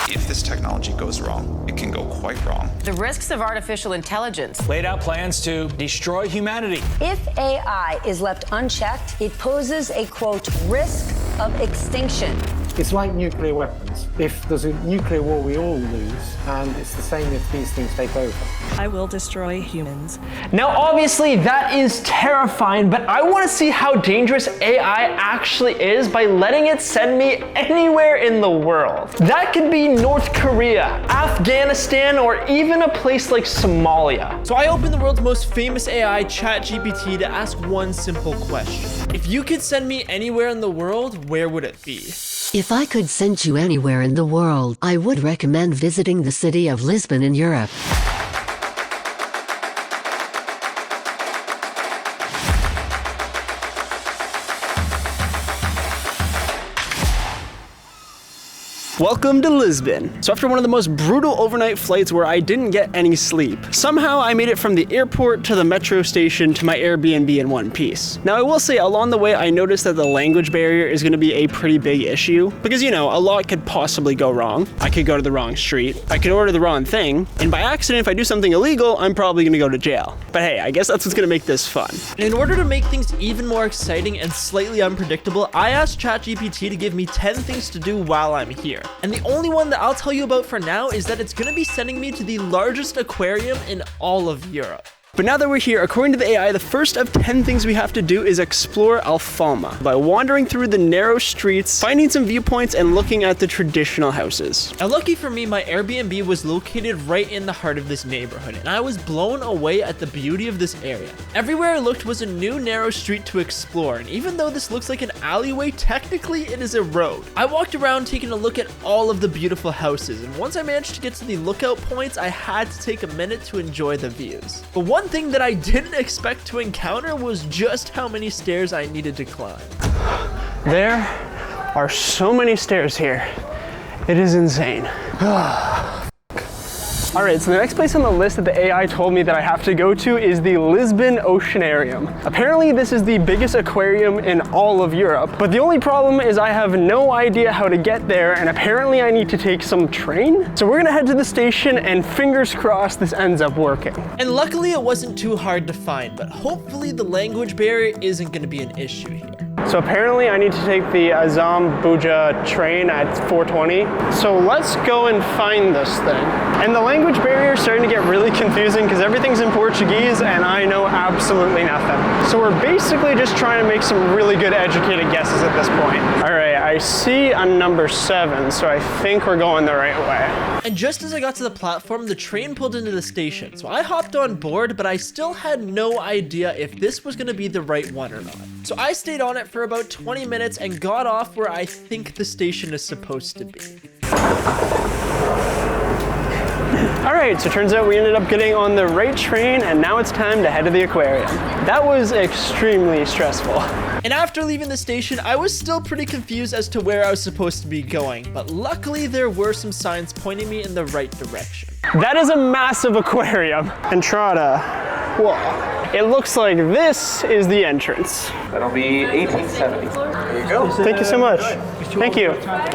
If this technology goes wrong, it can go quite wrong. The risks of artificial intelligence. Laid out plans to destroy humanity. If AI is left unchecked, it poses a, quote, risk of extinction. It's like nuclear weapons. If there's a nuclear war, we all lose, and it's the same if these things take over. I will destroy humans. Now, obviously, that is terrifying, but I want to see how dangerous AI actually is by letting it send me anywhere in the world. That could be North Korea, Afghanistan, or even a place like Somalia. So I opened the world's most famous AI, ChatGPT, to ask one simple question. If you could send me anywhere in the world, where would it be? If I could send you anywhere in the world, I would recommend visiting the city of Lisbon in Europe. Welcome to Lisbon. So after one of the most brutal overnight flights where I didn't get any sleep, somehow I made it from the airport to the metro station to my Airbnb in one piece. Now I will say along the way I noticed that the language barrier is going to be a pretty big issue because, you know, a lot could possibly go wrong. I could go to the wrong street, I could order the wrong thing, and by accident if I do something illegal, I'm probably going to go to jail. But hey, I guess that's what's going to make this fun. And in order to make things even more exciting and slightly unpredictable, I asked ChatGPT to give me 10 things to do while I'm here. And the only one that I'll tell you about for now is that it's gonna be sending me to the largest aquarium in all of Europe. But now that we're here, according to the AI, the first of 10 things we have to do is explore Alfama by wandering through the narrow streets, finding some viewpoints, and looking at the traditional houses. Now, lucky for me, my Airbnb was located right in the heart of this neighborhood, and I was blown away at the beauty of this area. Everywhere I looked was a new narrow street to explore, and even though this looks like an alleyway, technically it is a road. I walked around taking a look at all of the beautiful houses, and once I managed to get to the lookout points, I had to take a minute to enjoy the views. But one thing that I didn't expect to encounter was just how many stairs I needed to climb. There are so many stairs here. It is insane. All right, so the next place on the list that the AI told me that I have to go to is the Lisbon Oceanarium. Apparently this is the biggest aquarium in all of Europe, but the only problem is I have no idea how to get there, and apparently I need to take some train. So we're gonna head to the station and fingers crossed this ends up working. And luckily it wasn't too hard to find, but hopefully the language barrier isn't gonna be an issue here. So apparently I need to take the Azam Buja train at 4:20. So let's go and find this thing. And the language barrier is starting to get really confusing because everything's in Portuguese and I know absolutely nothing. So we're basically just trying to make some really good educated guesses at this point. All right, I see a number 7, so I think we're going the right way. And just as I got to the platform, the train pulled into the station. So I hopped on board, but I still had no idea if this was gonna be the right one or not. So I stayed on it for about 20 minutes and got off where I think the station is supposed to be. All right, so it turns out we ended up getting on the right train and now it's time to head to the aquarium. That was extremely stressful. And after leaving the station, I was still pretty confused as to where I was supposed to be going, but luckily there were some signs pointing me in the right direction. That is a massive aquarium. Entrada. Whoa. It looks like this is the entrance. That'll be 1870. There you go. Thank you so much. Thank you.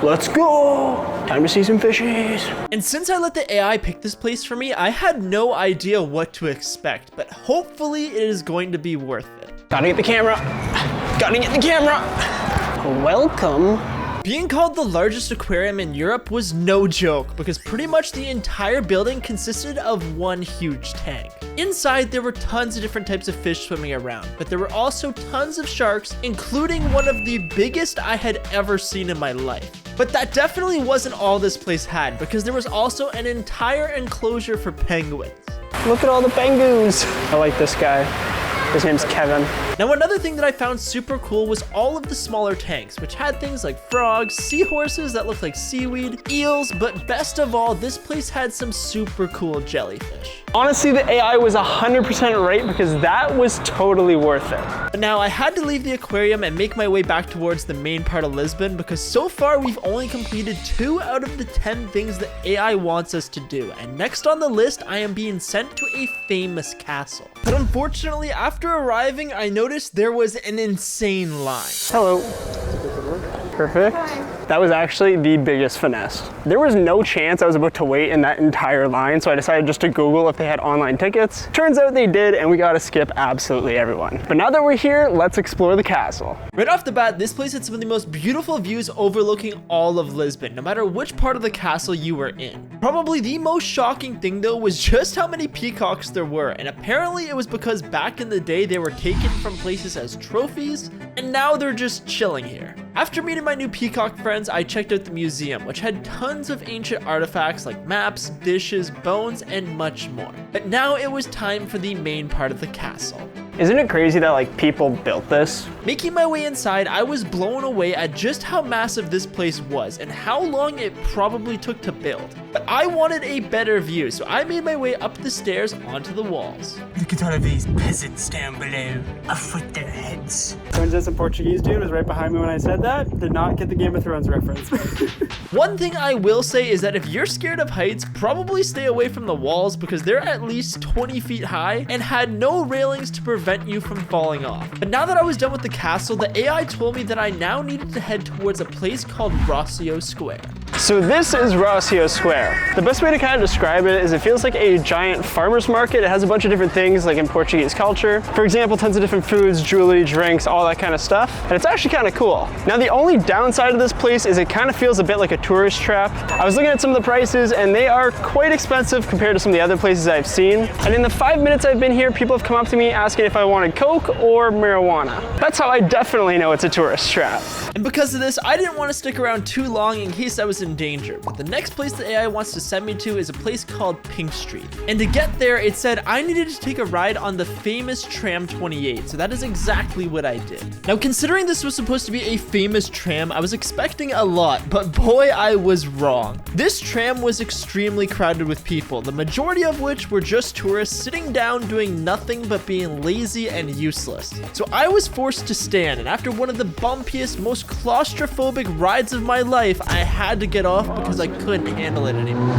Let's go. Time to see some fishies. And since I let the AI pick this place for me, I had no idea what to expect, but hopefully it is going to be worth it. Gotta get the camera. Gotta get the camera. Welcome. Being called the largest aquarium in Europe was no joke because pretty much the entire building consisted of one huge tank. Inside, there were tons of different types of fish swimming around, but there were also tons of sharks, including one of the biggest I had ever seen in my life. But that definitely wasn't all this place had, because there was also an entire enclosure for penguins. Look at all the penguins. I like this guy. His name's Kevin. Now, another thing that I found super cool was all of the smaller tanks, which had things like frogs, seahorses that looked like seaweed, eels, but best of all, this place had some super cool jellyfish. Honestly, the AI was 100% right because that was totally worth it. But now I had to leave the aquarium and make my way back towards the main part of Lisbon because so far we've only completed 2 out of the 10 things that AI wants us to do. And next on the list, I am being sent to a famous castle. But unfortunately, after arriving, I noticed there was an insane line. Hello. Perfect. That was actually the biggest finesse. There was no chance I was about to wait in that entire line, so I decided just to Google if they had online tickets. Turns out they did, and we got to skip absolutely everyone. But now that we're here, let's explore the castle. Right off the bat, this place had some of the most beautiful views overlooking all of Lisbon, no matter which part of the castle you were in. Probably the most shocking thing though was just how many peacocks there were, and apparently it was because back in the day they were taken from places as trophies, and now they're just chilling here. After meeting my new peacock friends, I checked out the museum, which had tons of ancient artifacts like maps, dishes, bones, and much more. But now it was time for the main part of the castle. Isn't it crazy that like people built this? Making my way inside, I was blown away at just how massive this place was and how long it probably took to build. But I wanted a better view, so I made my way up the stairs onto the walls. Look at all of these peasants down below. I'll foot their heads. Turns out some Portuguese dude was right behind me when I said that. Did not get the Game of Thrones reference. One thing I will say is that if you're scared of heights, probably stay away from the walls because they're at least 20 feet high and had no railings to prevent you from falling off. But now that I was done with the castle, the AI told me that I now needed to head towards a place called Rocio Square. So this is Rocio Square. The best way to kind of describe it is it feels like a giant farmer's market. It has a bunch of different things like in Portuguese culture. For example, tons of different foods, jewelry, drinks, all that kind of stuff. And it's actually kind of cool. Now the only downside of this place is it kind of feels a bit like a tourist trap. I was looking at some of the prices and they are quite expensive compared to some of the other places I've seen. And in the 5 minutes I've been here, people have come up to me asking if I wanted Coke or marijuana. That's how I definitely know it's a tourist trap. And because of this, I didn't want to stick around too long in case I was in danger. But the next place the AI wants to send me to is a place called Pink Street. And to get there, it said I needed to take a ride on the famous tram 28. So that is exactly what I did. Now, considering this was supposed to be a famous tram, I was expecting a lot, but boy, I was wrong. This tram was extremely crowded with people, the majority of which were just tourists sitting down doing nothing but being lazy and useless. So I was forced to stand, and after one of the bumpiest, most claustrophobic rides of my life, I had to get off because I couldn't handle it anymore.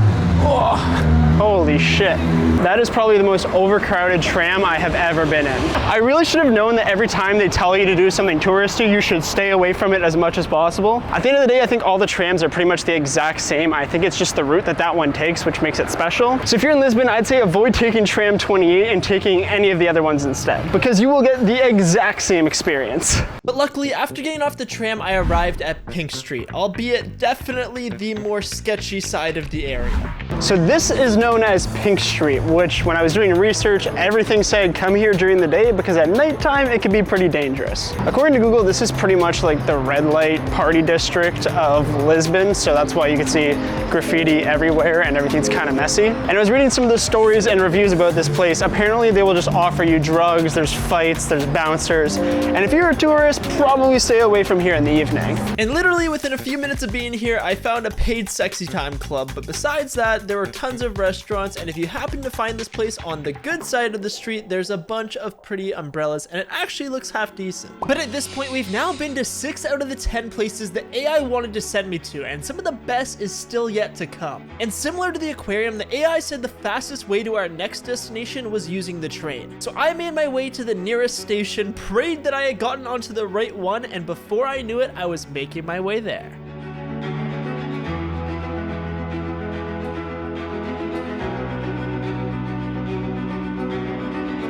Oh. Holy shit. That is probably the most overcrowded tram I have ever been in. I really should have known that every time they tell you to do something touristy, you should stay away from it as much as possible. At the end of the day, I think all the trams are pretty much the exact same. I think it's just the route that one takes, which makes it special. So if you're in Lisbon, I'd say avoid taking tram 28 and taking any of the other ones instead, because you will get the exact same experience. But luckily, after getting off the tram, I arrived at Pink Street, albeit definitely the more sketchy side of the area. So this is known as Pink Street, which when I was doing research, everything said come here during the day because at nighttime it can be pretty dangerous. According to Google, this is pretty much like the red light party district of Lisbon, so that's why you can see graffiti everywhere and everything's kind of messy. And I was reading some of the stories and reviews about this place. Apparently they will just offer you drugs, there's fights, there's bouncers, and if you're a tourist, probably stay away from here in the evening. And literally within a few minutes of being here, I found a paid sexy time club, but besides that, there were tons of restaurants, and if you happen to find this place on the good side of the street, there's a bunch of pretty umbrellas, and it actually looks half decent. But at this point, we've now been to 6 out of the 10 places the AI wanted to send me to, and some of the best is still yet to come. And similar to the aquarium, the AI said the fastest way to our next destination was using the train. So I made my way to the nearest station, prayed that I had gotten onto the right one, and before I knew it, I was making my way there.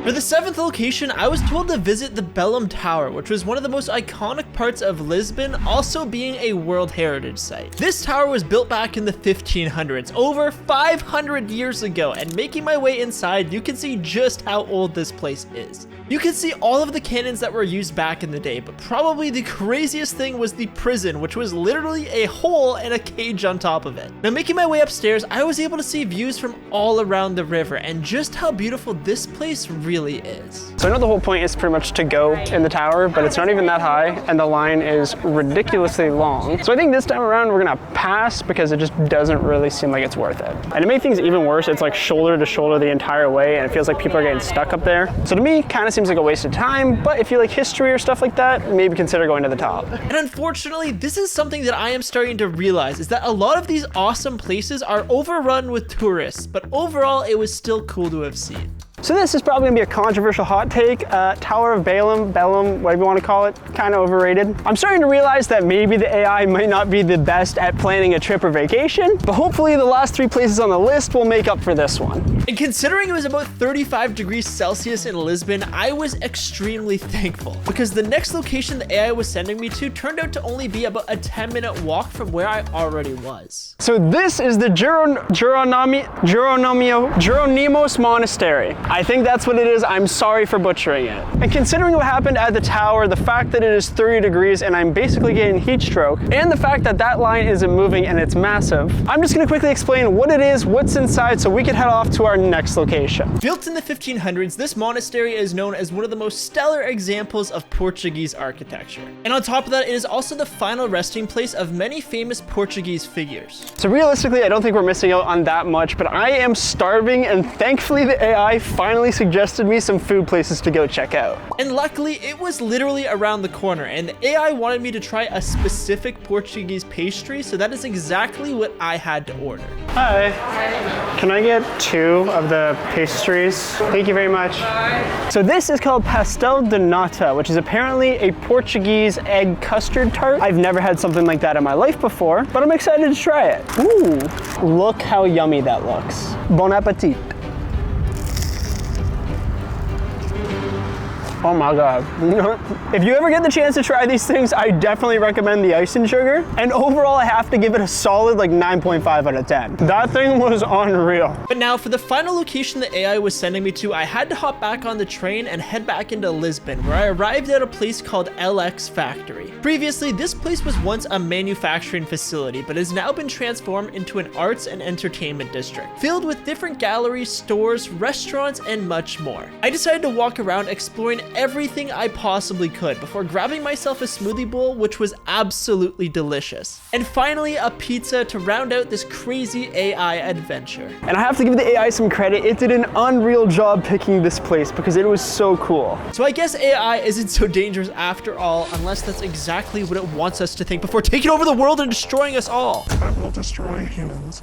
For the 7th location, I was told to visit the Bellum Tower, which was one of the most iconic parts of Lisbon, also being a World Heritage Site. This tower was built back in the 1500s, over 500 years ago, and making my way inside, you can see just how old this place is. You can see all of the cannons that were used back in the day, but probably the craziest thing was the prison, which was literally a hole and a cage on top of it. Now, making my way upstairs, I was able to see views from all around the river and just how beautiful this place really is. So I know the whole point is pretty much to go in the tower, but it's not even that high, and the line is ridiculously long. So I think this time around we're gonna pass because it just doesn't really seem like it's worth it. And to make things even worse, it's like shoulder to shoulder the entire way, and it feels like people are getting stuck up there. So to me, kind of seems like a waste of time, but if you like history or stuff like that, maybe consider going to the top. And unfortunately, this is something that I am starting to realize, is that a lot of these awesome places are overrun with tourists, but overall, it was still cool to have seen. So this is probably gonna be a controversial hot take. Tower of Balaam, whatever you want to call it, kind of overrated. I'm starting to realize that maybe the AI might not be the best at planning a trip or vacation, but hopefully the last 3 places on the list will make up for this one. And considering it was about 35 degrees Celsius in Lisbon, I was extremely thankful because the next location the AI was sending me to turned out to only be about a 10-minute walk from where I already was. So this is the Geronimos Monastery. I think that's what it is. I'm sorry for butchering it. And considering what happened at the tower, the fact that it is 30 degrees and I'm basically getting heat stroke, and the fact that that line isn't moving and it's massive, I'm just gonna quickly explain what it is, what's inside, so we can head off to our next location. Built in the 1500s, this monastery is known as one of the most stellar examples of Portuguese architecture. And on top of that, it is also the final resting place of many famous Portuguese figures. So realistically, I don't think we're missing out on that much, but I am starving, and thankfully the AI finally suggested me some food places to go check out. And luckily, it was literally around the corner, and the AI wanted me to try a specific Portuguese pastry, so that is exactly what I had to order. Hi. Can I get 2 of the pastries? Thank you very much. So this is called pastel de nata, which is apparently a Portuguese egg custard tart. I've never had something like that in my life before, but I'm excited to try it. Ooh, look how yummy that looks. Bon appetit. Oh my God. If you ever get the chance to try these things, I definitely recommend the ice and sugar. And overall, I have to give it a solid like 9.5 out of 10. That thing was unreal. But now for the final location the AI was sending me to, I had to hop back on the train and head back into Lisbon, where I arrived at a place called LX Factory. Previously, this place was once a manufacturing facility, but has now been transformed into an arts and entertainment district, filled with different galleries, stores, restaurants, and much more. I decided to walk around exploring everything I possibly could before grabbing myself a smoothie bowl, which was absolutely delicious. And finally, a pizza to round out this crazy AI adventure. And I have to give the AI some credit. It did an unreal job picking this place because it was so cool. So I guess AI isn't so dangerous after all, unless that's exactly what it wants us to think before taking over the world and destroying us all. I will destroy humans.